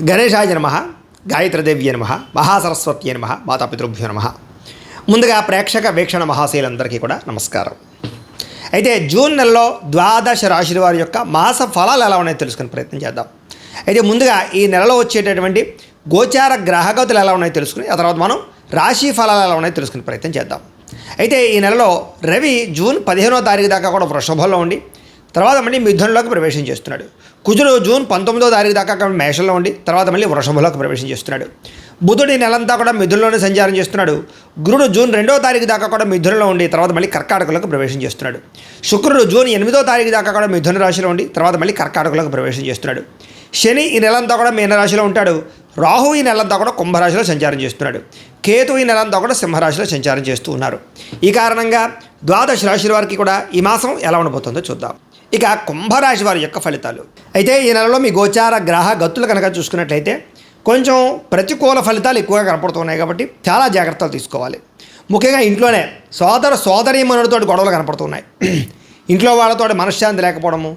గణేశాయ నమః, గాయత్రీదేవ్య నమః, మహాసరస్వత్యై నమః, మాతాపితృభ్యో నమః. ముందుగా ప్రేక్షక వీక్షణ మహాశయులందరికీ కూడా నమస్కారం. అయితే జూన్ నెలలో ద్వాదశ రాశుల వారి యొక్క మాస ఫలాలు ఎలా ఉన్నాయో తెలుసుకునే ప్రయత్నం చేద్దాం. అయితే ముందుగా ఈ నెలలో వచ్చేటటువంటి గోచార గ్రహగతులు ఎలా ఉన్నాయో తెలుసుకుని ఆ తర్వాత మనం రాశి ఫలాలు ఎలా ఉన్నాయో తెలుసుకునే ప్రయత్నం చేద్దాం. అయితే ఈ నెలలో రవి జూన్ 15వ తారీఖు దాకా కూడా వృషభంలో ఉండి తర్వాత మళ్ళీ మిథునంలోకి ప్రవేశం చేస్తున్నాడు. కుజుడు జూన్ 19వ తారీఖు దాకా మేషంలో ఉండి తర్వాత మళ్ళీ వృషభంలోకి ప్రవేశం చేస్తున్నాడు. బుధుడు ఈ నెలంతా కూడా మిథునంలోనే సంచారం చేస్తున్నాడు. గురుడు జూన్ 2వ తారీఖు దాకా కూడా మిథునంలో ఉండి తర్వాత మళ్ళీ కర్కాటకంలోకి ప్రవేశం చేస్తున్నాడు. శుక్రుడు జూన్ 8వ తారీఖు దాకా కూడా మిథున రాశిలో ఉండి తర్వాత మళ్ళీ కర్కాటకంలోకి ప్రవేశం చేస్తున్నాడు. శని ఈ నెలంతా కూడా మీనరాశిలో ఉంటాడు. రాహు ఈ నెలంతా కూడా కుంభరాశిలో సంచారం చేస్తున్నాడు. కేతు ఈ నెలంతా కూడా సింహరాశిలో సంచారం చేస్తూ ఉన్నారు. ఈ కారణంగా ద్వాదశ రాశుల వారికి కూడా ఈ మాసం ఎలా ఉండబోతుందో చూద్దాం. ఇక కుంభరాశి వారి యొక్క ఫలితాలు. అయితే ఈ నెలలో మీ గోచార గ్రహ గతులు కనుక చూసుకున్నట్లయితే కొంచెం ప్రతికూల ఫలితాలు ఎక్కువగా కనపడుతున్నాయి కాబట్టి చాలా జాగ్రత్తలు తీసుకోవాలి. ముఖ్యంగా ఇంట్లోనే సోదరీమణులతో గొడవలు కనపడుతున్నాయి. ఇంట్లో వాళ్ళతో మనశ్శాంతి లేకపోవడము,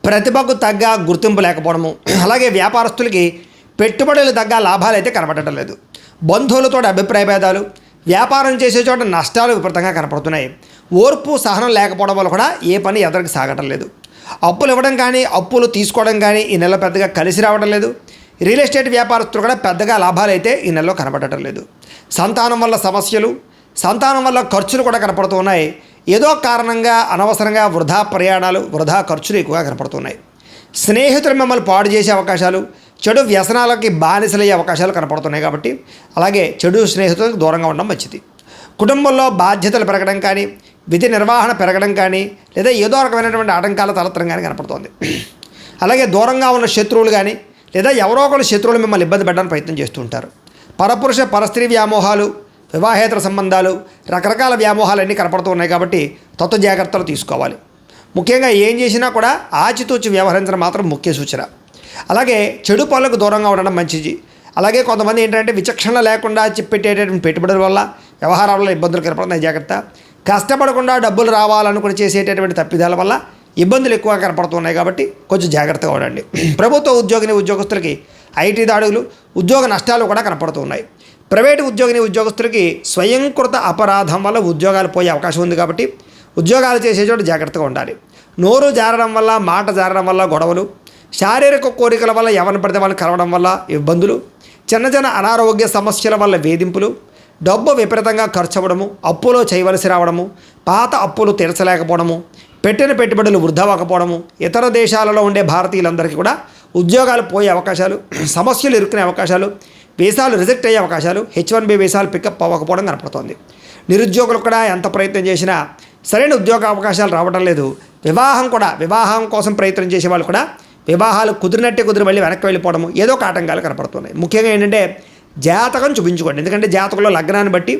ప్రతిభకు తగ్గ గుర్తింపు లేకపోవడము, అలాగే వ్యాపారస్తులకి పెట్టుబడులు తగ్గ లాభాలు అయితే కనపడటం లేదు. బంధువులతో అభిప్రాయ భేదాలు, వ్యాపారం చేసే చోట నష్టాలు విపరీతంగా కనపడుతున్నాయి. ఓర్పు సహనం లేకపోవడం వల్ల కూడా ఏ పని ఎదరికి సాగటం లేదు. అప్పులు ఇవ్వడం కానీ అప్పులు తీసుకోవడం కానీ ఈ నెలలో పెద్దగా కలిసి రావడం లేదు. రియల్ ఎస్టేట్ వ్యాపారస్తులు కూడా పెద్దగా లాభాలు అయితే ఈ నెలలో కనపడటం లేదు. సంతానం వల్ల సమస్యలు, సంతానం వల్ల ఖర్చులు కూడా కనపడుతూ ఉన్నాయి. ఏదో కారణంగా అనవసరంగా వృధా ప్రయాణాలు, వృధా ఖర్చులు ఎక్కువగా కనపడుతున్నాయి. స్నేహితులు మిమ్మల్ని పాడు చేసే అవకాశాలు, చెడు వ్యసనాలకి బానిసలయ్యే అవకాశాలు కనపడుతున్నాయి. కాబట్టి అలాగే చెడు స్నేహితులకు దూరంగా ఉండడం మంచిది. కుటుంబంలో బాధ్యతలు పెరగడం కానీ, విధి నిర్వహణ పెరగడం కానీ, లేదా ఏదో రకమైనటువంటి ఆటంకాల తలెత్తడం కానీ కనపడుతోంది. అలాగే దూరంగా ఉన్న శత్రువులు కానీ, లేదా ఎవరో ఒకరు శత్రువులు మిమ్మల్ని ఇబ్బంది పెట్టడానికి ప్రయత్నం చేస్తూ ఉంటారు. పరపురుష పరస్త్రీ వ్యామోహాలు, వివాహేతర సంబంధాలు, రకరకాల వ్యామోహాలు అన్నీ కనపడుతూ ఉన్నాయి. కాబట్టి తత్వ జాగ్రత్తలు తీసుకోవాలి. ముఖ్యంగా ఏం చేసినా కూడా ఆచితూచి వ్యవహరించడం మాత్రం ముఖ్య సూచన. అలాగే చెడు పనులకు దూరంగా ఉండడం మంచిది. అలాగే కొంతమంది ఏంటంటే విచక్షణ లేకుండా చిప్పెట్టేటటువంటి పెట్టుబడుల వల్ల వ్యవహారాల్లో ఇబ్బందులు కనపడుతున్నాయి. జాగ్రత్త. కష్టపడకుండా డబ్బులు రావాలనుకుని చేసేటటువంటి తప్పిదాల వల్ల ఇబ్బందులు ఎక్కువగా కనపడుతున్నాయి. కాబట్టి కొంచెం జాగ్రత్తగా ఉండండి. ప్రభుత్వ ఉద్యోగస్తులకి ఐటీ దాడులు, ఉద్యోగ నష్టాలు కూడా కనపడుతున్నాయి. ప్రైవేటు ఉద్యోగస్తులకి స్వయంకృత అపరాధం వల్ల ఉద్యోగాలు పోయే అవకాశం ఉంది. కాబట్టి ఉద్యోగాలు చేసే చోట జాగ్రత్తగా ఉండాలి. నోరు జారడం వల్ల, మాట జారడం వల్ల గొడవలు, శారీరక కోరికల వల్ల ఎవరిని పడితే వాళ్ళని కలవడం వల్ల ఇబ్బందులు, చిన్న అనారోగ్య సమస్యల వల్ల వేధింపులు, డబ్బు విపరీతంగా ఖర్చు అవ్వడము, అప్పులో చేయవలసి రావడము, పాత అప్పులు తీర్చలేకపోవడము, పెట్టిన పెట్టుబడులు వృధా అవ్వకపోవడము, ఇతర దేశాలలో ఉండే భారతీయులందరికీ కూడా ఉద్యోగాలు పోయే అవకాశాలు, సమస్యలు ఇరుక్కునే అవకాశాలు, వీసాలు రిజెక్ట్ అయ్యే అవకాశాలు, H1B వీసాలు పికప్ అవ్వకపోవడం కనపడుతోంది. నిరుద్యోగులు కూడా ఎంత ప్రయత్నం చేసినా సరైన ఉద్యోగ అవకాశాలు రావడం లేదు. వివాహం కోసం ప్రయత్నం చేసే వాళ్ళు కూడా వివాహాలు కుదిరినట్టే కుదిరి మళ్ళీ వెనక్కి వెళ్ళిపోవడము, ఏదో ఒక ఆటంకాలు కనపడుతున్నాయి. ముఖ్యంగా ఏంటంటే జాతకం చూపించుకోండి. ఎందుకంటే జాతకంలో లగ్నాన్ని బట్టి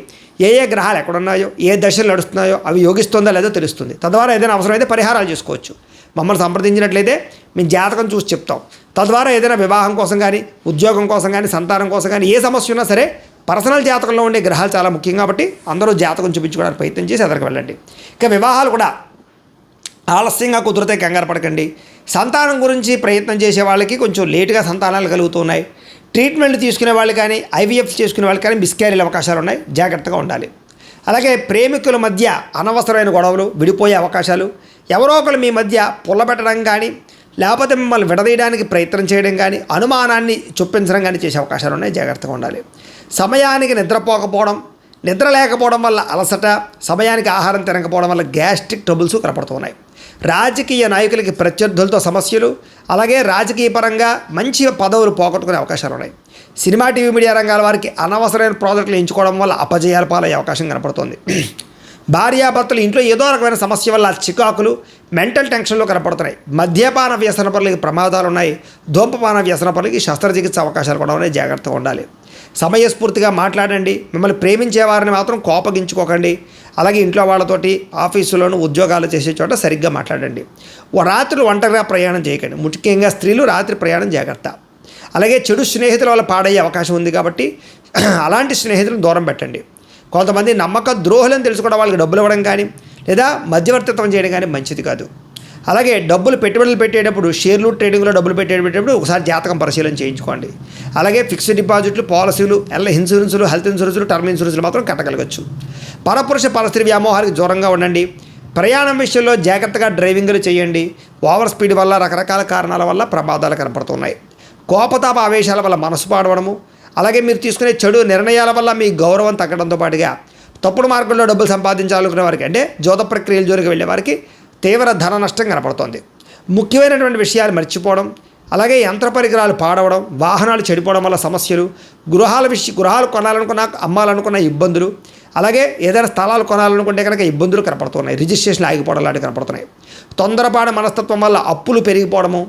ఏ గ్రహాలు ఎక్కడున్నాయో, ఏ దశలు నడుస్తున్నాయో అవి యోగిస్తుందో లేదో తెలుస్తుంది. తద్వారా ఏదైనా అవసరమైతే పరిహారాలు చేసుకోవచ్చు. మమ్మల్ని సంప్రదించినట్లయితే మేము జాతకం చూసి చెప్తాం. తద్వారా ఏదైనా వివాహం కోసం కానీ, ఉద్యోగం కోసం కానీ, సంతానం కోసం కానీ ఏ సమస్య ఉన్నా సరే పర్సనల్ జాతకంలో ఉండే గ్రహాలు చాలా ముఖ్యం. కాబట్టి అందరూ జాతకం చూపించుకోవడానికి ప్రయత్నం చేసి ఎదరికి వెళ్ళండి. ఇక వివాహాలు కూడా ఆలస్యంగా కుదిరితే కంగారు పడకండి. సంతానం గురించి ప్రయత్నం చేసే వాళ్ళకి కొంచెం లేటుగా సంతానాలు కలుగుతున్నాయి. ట్రీట్మెంట్ తీసుకునే వాళ్ళు కానీ, IVF చేసుకునే వాళ్ళు కానీ మిస్క్యారీల అవకాశాలు ఉన్నాయి. జాగ్రత్తగా ఉండాలి. అలాగే ప్రేమికుల మధ్య అనవసరమైన గొడవలు, విడిపోయే అవకాశాలు, ఎవరో ఒకరు మీ మధ్య పుల్లబెట్టడం కానీ, లేకపోతే మిమ్మల్ని విడదీయడానికి ప్రయత్నం చేయడం కానీ, అనుమానాన్ని చొప్పించడం కానీ చేసే అవకాశాలు ఉన్నాయి. జాగ్రత్తగా ఉండాలి. సమయానికి నిద్రపోకపోవడం, నిద్ర లేకపోవడం వల్ల అలసట, సమయానికి ఆహారం తినకపోవడం వల్ల గ్యాస్ట్రిక్ ట్రబుల్స్ కనపడుతున్నాయి. రాజకీయ నాయకులకి ప్రత్యర్థులతో సమస్యలు, అలాగే రాజకీయ పరంగా మంచి పదవులు పోగొట్టుకునే అవకాశాలు ఉన్నాయి. సినిమా, టీవీ, మీడియా రంగాల వారికి అనవసరమైన ప్రాజెక్టులు ఎంచుకోవడం వల్ల అపజయాల పాలయ్యే అవకాశం కనపడుతుంది. భార్యాభర్తలు ఇంట్లో ఏదో రకమైన సమస్య వల్ల చికాకులు, మెంటల్ టెన్షన్లు కనపడుతున్నాయి. మద్యపాన వ్యసన పనులకి ప్రమాదాలు ఉన్నాయి. ధూమపాన వ్యసన పనులకి శస్త్రచికిత్స అవకాశాలు కూడా ఉన్నాయి. జాగ్రత్తగా ఉండాలి. సమయస్ఫూర్తిగా మాట్లాడండి. మిమ్మల్ని ప్రేమించే వారిని మాత్రం కోపగించుకోకండి. అలాగే ఇంట్లో వాళ్ళతోటి, ఆఫీసులోను, ఉద్యోగాలు చేసే చోట సరిగ్గా మాట్లాడండి. రాత్రులు ఒంటరిగా ప్రయాణం చేయకండి. ముఖ్యంగా స్త్రీలు రాత్రి ప్రయాణం జాగ్రత్త. అలాగే చెడు స్నేహితుల వల్ల పాడయ్యే అవకాశం ఉంది. కాబట్టి అలాంటి స్నేహితులను దూరం పెట్టండి. కొంతమంది నమ్మక ద్రోహులను తెలుసుకోవడం, వాళ్ళకి డబ్బులు ఇవ్వడం కానీ, లేదా మధ్యవర్తిత్వం చేయడం కానీ మంచిది కాదు. అలాగే డబ్బులు పెట్టుబడులు పెట్టేటప్పుడు షేర్లు ట్రేడింగ్లో డబ్బులు పెట్టేటప్పుడు ఒకసారి జాతకం పరిశీలన చేయించుకోండి. అలాగే ఫిక్స్డ్ డిపాజిట్లు, పాలసీలు, ఇన్సూరెన్సులు, హెల్త్ ఇన్సూరెన్సులు, టర్మ్ ఇన్సూరెన్సులు మాత్రం కట్టగలగచ్చు. పరపురుష పరస్త్రీ వ్యామోహాలకు దూరంగా ఉండండి. ప్రయాణం విషయంలో జాగ్రత్తగా డ్రైవింగ్లు చేయండి. ఓవర్ స్పీడ్ వల్ల రకరకాల కారణాల వల్ల ప్రమాదాలు కనపడుతున్నాయి. కోపతాప ఆవేశాల వల్ల మనసు పాడవడము, అలాగే మీరు తీసుకునే చెడు నిర్ణయాల వల్ల మీ గౌరవం తగ్గడంతో పాటుగా తప్పుడు మార్గంలో డబ్బులు సంపాదించాలనుకునే వారికి, అంటే జోత ప్రక్రియల జోలికి వెళ్ళే వారికి తీవ్ర ధన నష్టం కనపడుతోంది. ముఖ్యమైనటువంటి విషయాలు మర్చిపోవడం, అలాగే యంత్ర పరికరాలు పాడవడం, వాహనాలు చెడిపోవడం వల్ల సమస్యలు, గృహాలు కొనాలనుకున్న, అమ్మాలనుకున్న ఇబ్బందులు, అలాగే ఏదైనా స్థలాలు కొనాలనుకుంటే కనుక ఇబ్బందులు కనపడుతున్నాయి. రిజిస్ట్రేషన్లు ఆగిపోవడం లాంటివి కనపడుతున్నాయి. తొందరపాటు మనస్తత్వం వల్ల అప్పులు పెరిగిపోవడము,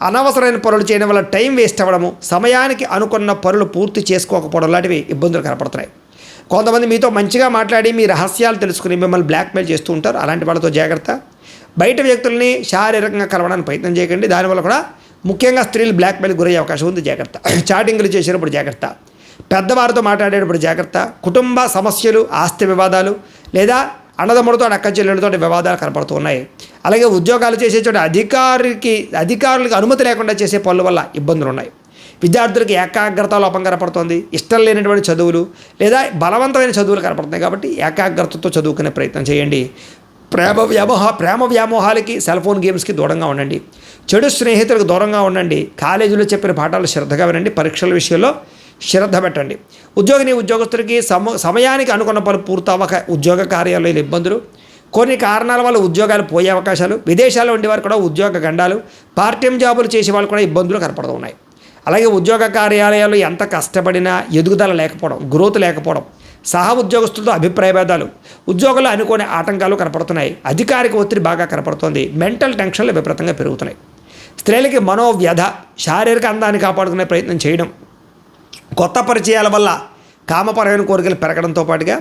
అనవసరమైన పనులు చేయడం వల్ల టైం వేస్ట్ అవ్వడము, సమయానికి అనుకున్న పనులు పూర్తి చేసుకోకపోవడం లాంటివి ఇబ్బందులు కనపడుతున్నాయి. కొంతమంది మీతో మంచిగా మాట్లాడి మీ రహస్యాలు తెలుసుకుని మిమ్మల్ని బ్లాక్మెయిల్ చేస్తూ ఉంటారు. అలాంటి వాళ్ళతో జాగ్రత్త. బయట వ్యక్తుల్ని శారీరకంగా కలవడానికి ప్రయత్నం చేయకండి. దానివల్ల కూడా ముఖ్యంగా స్త్రీలు బ్లాక్మెయిల్ గురయ్యే అవకాశం ఉంది. జాగ్రత్త. చాటింగ్లు చేసేటప్పుడు జాగ్రత్త. పెద్దవారితో మాట్లాడేటప్పుడు జాగ్రత్త. కుటుంబ సమస్యలు, ఆస్తి వివాదాలు, లేదా అన్నదమ్ములతో అక్క చెల్లెలతో వివాదాలు కనపడుతూ ఉన్నాయి. అలాగే ఉద్యోగాలు చేసే చోట అధికారులకు అనుమతి లేకుండా చేసే పనుల వల్ల ఇబ్బందులు ఉన్నాయి. విద్యార్థులకు ఏకాగ్రత లోపం కనపడుతుంది. ఇష్టం లేనటువంటి చదువులు లేదా బలవంతమైన చదువులు కనపడుతున్నాయి. కాబట్టి ఏకాగ్రతతో చదువుకునే ప్రయత్నం చేయండి. ప్రేమ వ్యామోహాలకి, సెల్ ఫోన్ గేమ్స్కి దూరంగా ఉండండి. చెడు స్నేహితులకు దూరంగా ఉండండి. కాలేజీలో చెప్పిన పాఠాలు శ్రద్ధగా వినండి. పరీక్షల విషయంలో శ్రద్ధ పెట్టండి. ఉద్యోగస్తులకి సమయానికి అనుకున్న పనులు పూర్తవ్వక ఉద్యోగ కార్యాలయాలు ఇబ్బందులు, కొన్ని కారణాల వల్ల ఉద్యోగాలు పోయే అవకాశాలు, విదేశాల్లో ఉండేవారు కూడా ఉద్యోగ గండాలు, పార్ట్ టైం జాబులు చేసే వాళ్ళు కూడా ఇబ్బందులు కనపడుతూ ఉన్నాయి. అలాగే ఉద్యోగ కార్యాలయాలు ఎంత కష్టపడినా ఎదుగుదల లేకపోవడం, గ్రోత్ లేకపోవడం, సహ ఉద్యోగస్తులతో అభిప్రాయ భేదాలు, ఉద్యోగాలు అనుకోని ఆటంకాలు కనపడుతున్నాయి. అధికారిక ఒత్తిడి బాగా కనపడుతోంది. మెంటల్ టెన్షన్లు విపరీతంగా పెరుగుతున్నాయి. స్త్రీలకి మనోవ్యధ, శారీరక అందాన్ని కాపాడుకునే ప్రయత్నం చేయడం, కొత్త పరిచయాల వల్ల కామపరమైన కోరికలు పెరగడంతో పాటుగా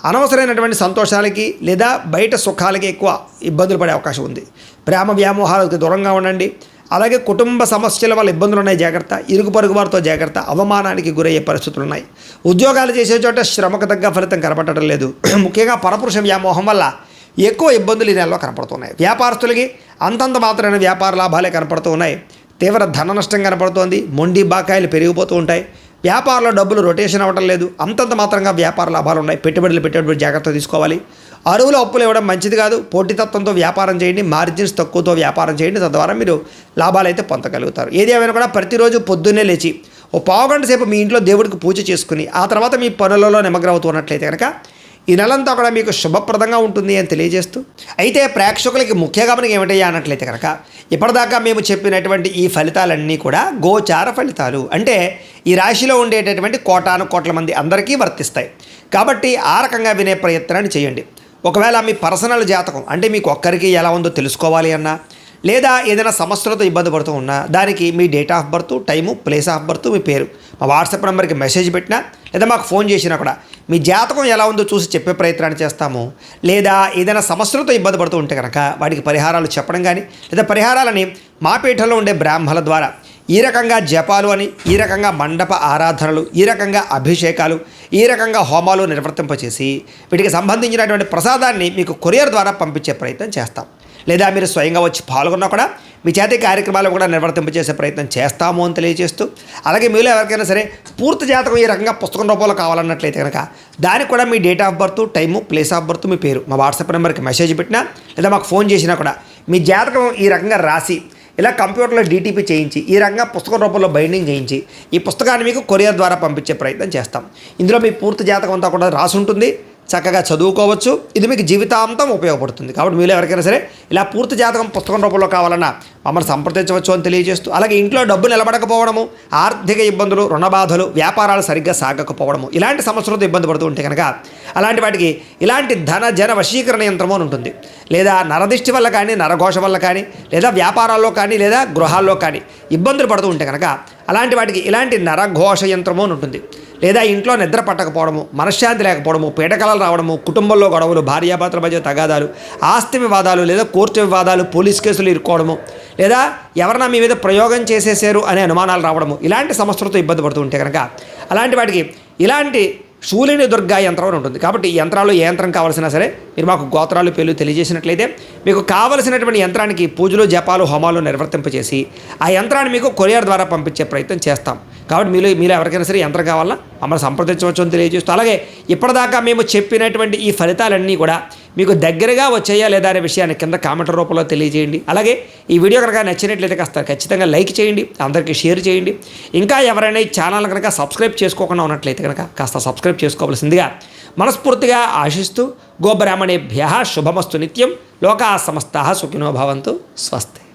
అనవసరమైనటువంటి సంతోషాలకి లేదా బయట సుఖాలకి ఎక్కువ ఇబ్బందులు పడే అవకాశం ఉంది. ప్రేమ వ్యామోహాలకు దూరంగా ఉండండి. అలాగే కుటుంబ సమస్యల వల్ల ఇబ్బందులు ఉన్నాయి. జాగ్రత్త. ఇరుగు పొరుగు వారితో జాగ్రత్త. అవమానానికి గురయ్యే పరిస్థితులు ఉన్నాయి. ఉద్యోగాలు చేసే చోట శ్రమకు తగ్గ ఫలితం కనపడటం లేదు. ముఖ్యంగా పరపురుష వ్యామోహం వల్ల ఎక్కువ ఇబ్బందులు ఈ నెలలో కనపడుతున్నాయి. వ్యాపారస్తులకి అంతంత మాత్రమైన వ్యాపార లాభాలే కనపడుతూ ఉన్నాయి. తీవ్ర ధన నష్టం కనపడుతోంది. మొండి బాకాయలు పెరిగిపోతూ ఉంటాయి. వ్యాపారంలో డబ్బులు రొటేషన్ అవ్వడం లేదు. అంతంత మాత్రంగా వ్యాపార లాభాలు ఉన్నాయి. పెట్టుబడులు పెట్టేటప్పుడు జాగ్రత్త తీసుకోవాలి. అరువులు అప్పులు ఇవ్వడం మంచిది కాదు. పోటీతత్వంతో వ్యాపారం చేయండి. మార్జిన్స్ తక్కువతో వ్యాపారం చేయండి. తద్వారా మీరు లాభాలు అయితే పొందగలుగుతారు. ఏది ఏమైనా కూడా ప్రతిరోజు పొద్దున్నే లేచి ఓ పావుగంట సేపు మీ ఇంట్లో దేవుడికి పూజ చేసుకుని ఆ తర్వాత మీ పనులలో నిమగ్నమవుతున్నట్లయితే కనుక ఈ నెలంతా కూడా మీకు శుభప్రదంగా ఉంటుంది అని తెలియజేస్తూ, అయితే ప్రేక్షకులకి ముఖ్య గమనిక ఏమిటయ్యా అన్నట్లయితే కనుక ఇప్పటిదాకా మేము చెప్పినటువంటి ఈ ఫలితాలన్నీ కూడా గోచార ఫలితాలు, అంటే ఈ రాశిలో ఉండేటటువంటి కోట్ల మంది అందరికీ వర్తిస్తాయి. కాబట్టి ఆ రకంగా వినే ప్రయత్నాన్ని చేయండి. ఒకవేళ మీ పర్సనల్ జాతకం, అంటే మీకు ఒక్కరికి ఎలా ఉందో తెలుసుకోవాలి అన్నా, లేదా ఏదైనా సమస్యలతో ఇబ్బంది పడుతూ ఉన్నా దానికి మీ date of birth, time, place of birth, మీ పేరు మా వాట్సాప్ నెంబర్కి మెసేజ్ పెట్టినా లేదా మాకు ఫోన్ చేసినా కూడా మీ జాతకం ఎలా ఉందో చూసి చెప్పే ప్రయత్నాన్ని చేస్తాము. లేదా ఏదైనా సమస్యలతో ఇబ్బంది పడుతూ ఉంటే కనుక వాటికి పరిహారాలు చెప్పడం కానీ, లేదా పరిహారాలని మా పీఠంలో ఉండే బ్రాహ్మణుల ద్వారా ఈ రకంగా జపాలు అని, ఈ రకంగా మండప ఆరాధనలు, ఈ రకంగా అభిషేకాలు, ఈ రకంగా హోమాలు నిర్వర్తింపచేసి వీటికి సంబంధించినటువంటి ప్రసాదాన్ని మీకు కొరియర్ ద్వారా పంపించే ప్రయత్నం చేస్తాం. లేదా మీరు స్వయంగా వచ్చి పాల్గొన్నా కూడా మీ చేతి కార్యక్రమాలు కూడా నిర్వర్తింపచేసే ప్రయత్నం చేస్తాము అని తెలియజేస్తూ, అలాగే మీలో ఎవరికైనా సరే పూర్తి జాతకం ఈ రకంగా పుస్తకం రూపంలో కావాలన్నట్లయితే కనుక దానికి కూడా మీ date of birth, time, place of birth, మీ పేరు మా వాట్సాప్ నెంబర్కి మెసేజ్ పెట్టినా లేదా మాకు ఫోన్ చేసినా కూడా మీ జాతకం ఈ రకంగా రాసి ఇలా కంప్యూటర్లో డీటీపీ చేయించి ఈ రకంగా పుస్తకం రూపంలో బైండింగ్ చేయించి ఈ పుస్తకాన్ని మీకు కొరియర్ ద్వారా పంపించే ప్రయత్నం చేస్తాం. ఇందులో మీ పూర్తి జాతకం అంతా కూడా రాసి ఉంటుంది. చక్కగా చదువుకోవచ్చు. ఇది మీకు జీవితాంతం ఉపయోగపడుతుంది. కాబట్టి మీరు ఎవరికైనా సరే ఇలా పూర్తి జాతకం పుస్తకం రూపంలో కావాలన్నా మమ్మల్ని సంప్రదించవచ్చు అని తెలియజేస్తూ, అలాగే ఇంట్లో డబ్బు నిలబడకపోవడము, ఆర్థిక ఇబ్బందులు, రుణ బాధలు, వ్యాపారాలు సరిగ్గా సాగకపోవడము, ఇలాంటి సమస్యలతో ఇబ్బంది పడుతూ ఉంటే కనుక అలాంటి వాటికి ఇలాంటి జన వశీకరణ యంత్రము అని ఉంటుంది. లేదా నరదిష్టి వల్ల కానీ, నరఘోష వల్ల కానీ, లేదా వ్యాపారాల్లో కానీ, లేదా గృహాల్లో కానీ ఇబ్బందులు పడుతూ ఉంటే కనుక అలాంటి వాటికి ఇలాంటి నరఘోష యంత్రము అని ఉంటుంది. లేదా ఇంట్లో నిద్ర పట్టకపోవడము, మనశ్శాంతి లేకపోవడము, పీడకలలు రావడము, కుటుంబంలో గొడవలు, భార్యాభర్తల మధ్య తగాదాలు, ఆస్తి వివాదాలు, లేదా కోర్టు వివాదాలు, పోలీస్ కేసులు ఇరుక్కోవడము, లేదా ఎవరైనా మీ మీద ప్రయోగం చేసేసారు అనే అనుమానాలు రావడము, ఇలాంటి సమస్యలతో ఇబ్బంది పడుతూ ఉంటే కనుక అలాంటి వాటికి ఇలాంటి శూలిని దుర్గా యంత్రం అని ఉంటుంది. కాబట్టి ఈ యంత్రాలు ఏ యంత్రం కావాల్సినా సరే మీరు మాకు గోత్రాలు పేర్లు తెలియజేసినట్లయితే మీకు కావలసినటువంటి యంత్రానికి పూజలు జపాలు హోమాలు నిర్వర్తింపచేసి ఆ యంత్రాన్ని మీకు కొరియర్ ద్వారా పంపించే ప్రయత్నం చేస్తాం. కాబట్టి మీరు ఎవరికైనా సరే యంత్రం కావాలన్నా మమ్మల్ని సంప్రదించవచ్చు అని తెలియజేస్తూ, అలాగే ఇప్పటిదాకా మేము చెప్పినటువంటి ఈ ఫలితాలన్నీ కూడా మీకు దగ్గరగా వచ్చాయా లేదా అనే విషయాన్ని కింద కామెంట్ రూపంలో తెలియజేయండి. అలాగే ఈ వీడియో కనుక నచ్చినట్లయితే కాస్త ఖచ్చితంగా లైక్ చేయండి, అందరికీ షేర్ చేయండి. ఇంకా ఎవరైనా ఈ ఛానల్ కనుక సబ్స్క్రైబ్ చేసుకోకుండా ఉన్నట్లయితే కనుక కాస్త సబ్స్క్రైబ్ చేసుకోవాల్సిందిగా మనస్ఫూర్తిగా ఆశిస్తూ, గోబ్రాహ్మణేభ్యః శుభమస్తు నిత్యం, లోకాః సమస్తాః సుఖినో భవంతు, స్వస్తి.